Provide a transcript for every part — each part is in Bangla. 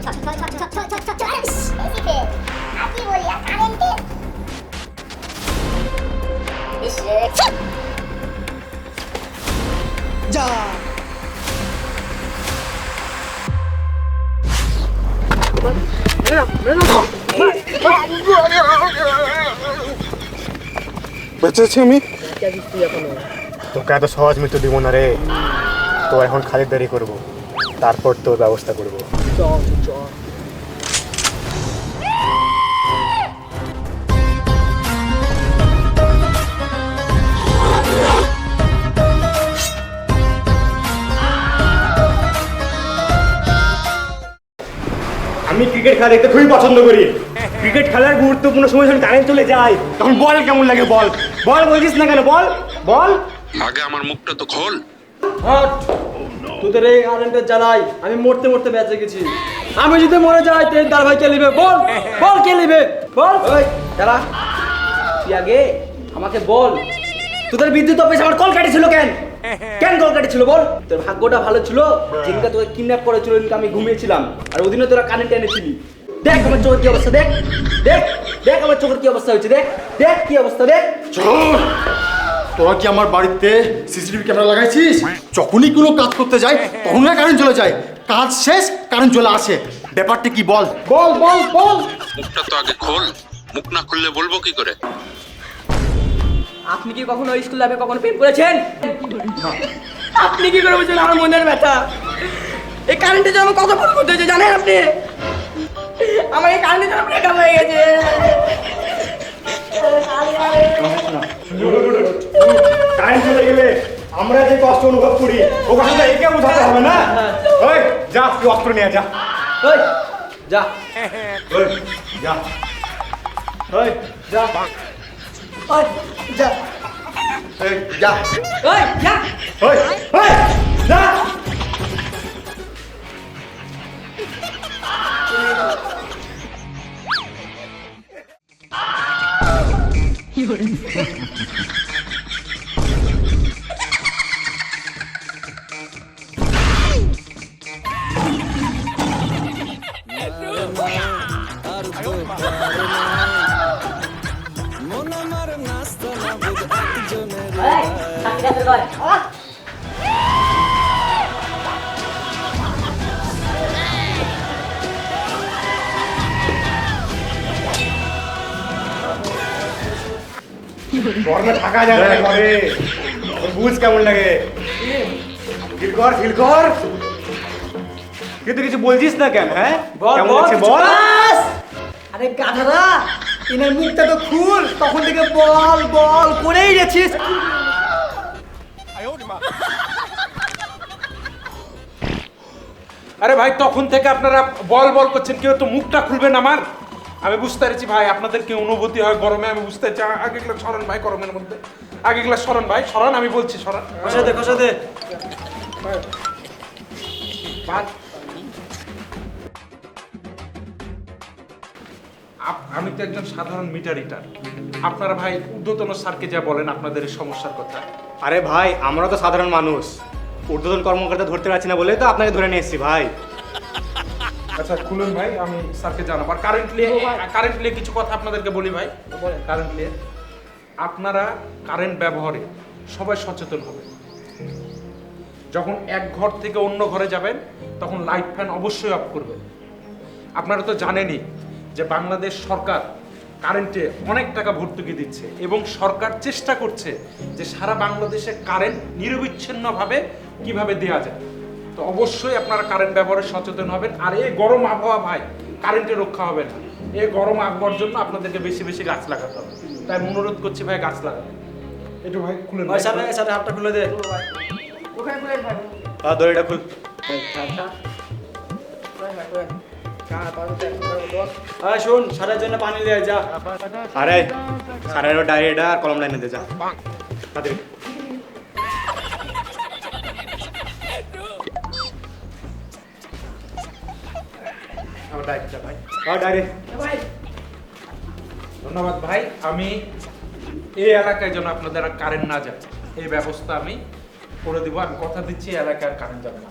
যা বেঁচে আছি আমি। তোকে এত সহজ মৃত্যু দিব না রে। তো এখন খালিদারি করব, তারপর তোর ব্যবস্থা করব। আমি ক্রিকেট খেলা দেখতে খুবই পছন্দ করি। ক্রিকেট খেলার গুরুত্বপূর্ণ সময় যখন কারেন্ট চলে যায় তখন বল কেমন লাগে? বল বল বলছিস না কেন? বল বল। আগে আমার মুখটা তো খোল। তোদের এই কারেন্টের জ্বালাই আমি মরতে মরতে বেঁচে গেছি। আমি যদি মরে যাই তো তার ভাই কে নিবে? বল বল, কে নিবে? বল। ওই দাঁড়া, তুই আগে আমাকে বল, তোদের বিদ্যুৎ অফিস আমার কল কাটিছিল কেন? কেন কল কাটিছিল বল? তোর ভাগ্যটা ভালো ছিল, যেদিনকে তোকে কিডন্যাপ করেছিল ওদিনকে আমি ঘুমিয়েছিলাম, আর ওদিনে তোরা কারেন্ট এনেছিলি। দেখ আমার চোখের কি অবস্থা, দেখ দেখ দেখ আমার চোখের কি অবস্থা হয়েছে, দেখ দেখ কি অবস্থা, দেখ। তোরা কি আমার বাড়িতে সিসিটিভি ক্যামেরা লাগাইছিস? যখনই কোনো কাজ করতে যাই তখন কারেন্ট চলে যায়, কাজ শেষ কারেন্ট চলে আসে। ব্যাপারটা কি বল বল বল বল। মুখটা তো আগে খোল, মুখ না খুললে বলবো কি করে? আপনি কি কখনো স্কুল লাইফে কখনো প্রেম করেছেন? আপনি কি করে বুঝলেন আমার মনের ব্যথা? এই কারেন্টের জন্য কত ফোন করতে হয়েছে জানেন আপনি? আমার এই কারেন্টের জন্য ব্রেকআপ হয়ে গেছে। কারেন্ট চলে গেলে আমরা যে কষ্ট অনুভব করি ও কথা একে বোঝাতে হবে না। ওই যা, তুই অস্ত্র নিয়ে যা। ওই যা, ওই যা, ওই যা, ওই যা, এই, যা। ওই যা, ওই ওই যা। গরমে থাকা যায় না ঘরে, বুঝ কেমন লাগে? ফিল কর ফিল কর। কিন্তু কিছু বলছিস না কেন? হ্যাঁ কেমন লাগছে বল। আরে গাধারা, ইনার মুখটা তো খুল, তখন থেকে বল বল করেই গেছিস। আরে ভাই তখন থেকে আপনারা বল বল করছেন, কেউ তো মুখটা খুলবেন আমার। আমি বুঝতে পেরেছি ভাই আপনাদের কি অনুভূতি হয় গরমে, আমি বুঝতে চাই। আগে গেলে সরান ভাই গরমের মধ্যে, আগে গেলে সরান ভাই, সরান, আমি বলছি সরান। খসা দে। আমি তো একজন সাধারণ মিটার রিটার, আপনারা ভাই ঊর্ধ্বতন স্যারকে যা বলেন আপনাদের এই সমস্যার কথা। আরে ভাই আমরা তো সাধারণ মানুষ, ঊর্ধ্বতন কর্মকর্তা ধরতে পারছি না বলে তো আপনাকে ধরে নিয়ে এসেছি ভাই। আচ্ছা খুলুন ভাই, আমি স্যারকে জানাবো। আর কারেন্টলি কিছু কথা আপনাদেরকে বলি ভাই। কারেন্টলি আপনারা কারেন্ট ব্যবহারে সবাই সচেতন হবেন। যখন এক ঘর থেকে অন্য ঘরে যাবেন তখন লাইট ফ্যান অবশ্যই অফ করবেন। আপনারা তো জানেনই যে বাংলাদেশ সরকার কারেন্টে অনেক টাকা ভর্তুকি দিচ্ছে এবং সরকার চেষ্টা করছে যে সারা বাংলাদেশে কারেন্ট নিরবিচ্ছিন্নভাবে কিভাবে দেওয়া যায়। তো অবশ্যই আপনারা কারেন্ট ব্যবহারে সচেতন হবেন। আর এই গরম আবহাওয়া ভাই কারেন্টে রক্ষা হবে না, এই গরম আবহাওয়ার জন্য আপনাদেরকে বেশি বেশি গাছ লাগাতে হবে। তাই অনুরোধ করছি ভাই গাছ লাগাবেন। একটু ভাই খুলে ওই সাথে হাতটা খুলে দে। ওখানে খুলে ভাই। দড়িটা খুল। শোন, সারের জন্য পানি নিয়ে যা। আরে স্যারের ডায়েরিটা আর কলম লাইনে দে যা। তাড়াতাড়ি। ডায়েরি। ধন্যবাদ ভাই। আমি এই এলাকায় যেন আপনাদের আর কারেন্ট না যায় এই ব্যবস্থা আমি করে দিব। আমি কথা দিচ্ছি এই এলাকায় আর কারেন্ট যাবে না।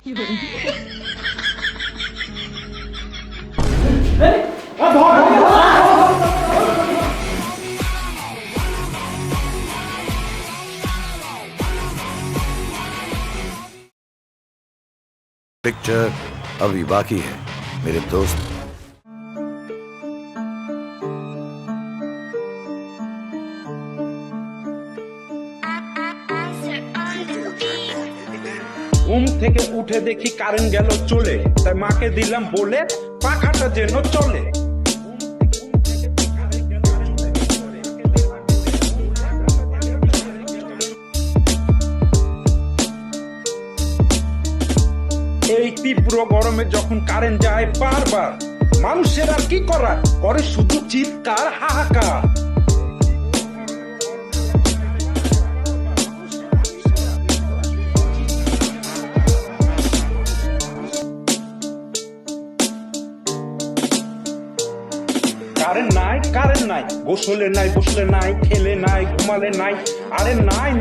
पिक्चर अभी बाकी है मेरे दोस्त। ঘুম থেকে উঠে দেখি কারেন্ট গেল চলে, তাই মাকে দিলাম বলে পাখাটা যেন চলে। এই তীব্র গরমে যখন কারেন্ট যায় বারবার, মানুষের আর কি করার, করে শুধু চিৎকার হাহাকার। কারেন্ট নাই, গোসলে নাই, বসলে নাই, খেলে নাই, ঘুমালে নাই, আরে নাই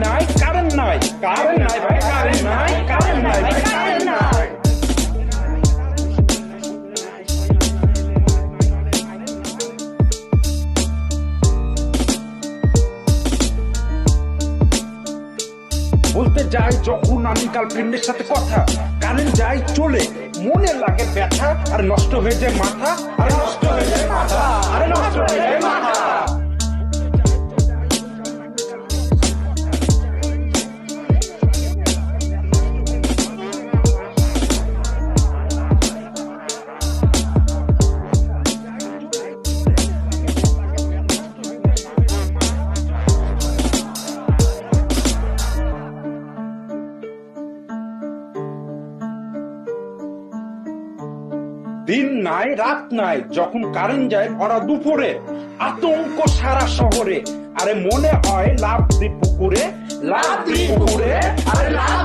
কারেন্ট নাই ভাই, কারেন্ট নাই ভাই, কারেন্ট নাই। বলতে যাই যখন আমি গার্লফ্রেন্ডের সাথে কথা, কারেন্ট যাই চলে, মনে লাগে ব্যথা, আর নষ্ট হয়ে যায় মাথা, আরে নষ্ট হয়ে যায় মাথা, আরে নষ্ট হয়ে যায় মাথা। দিন নাই রাত নাই, যখন কারেন্ট যায় ভরা দুপুরে, আতঙ্ক সারা শহরে, আরে মনে হয় লাভ দি পুকুরে, আরে লাভ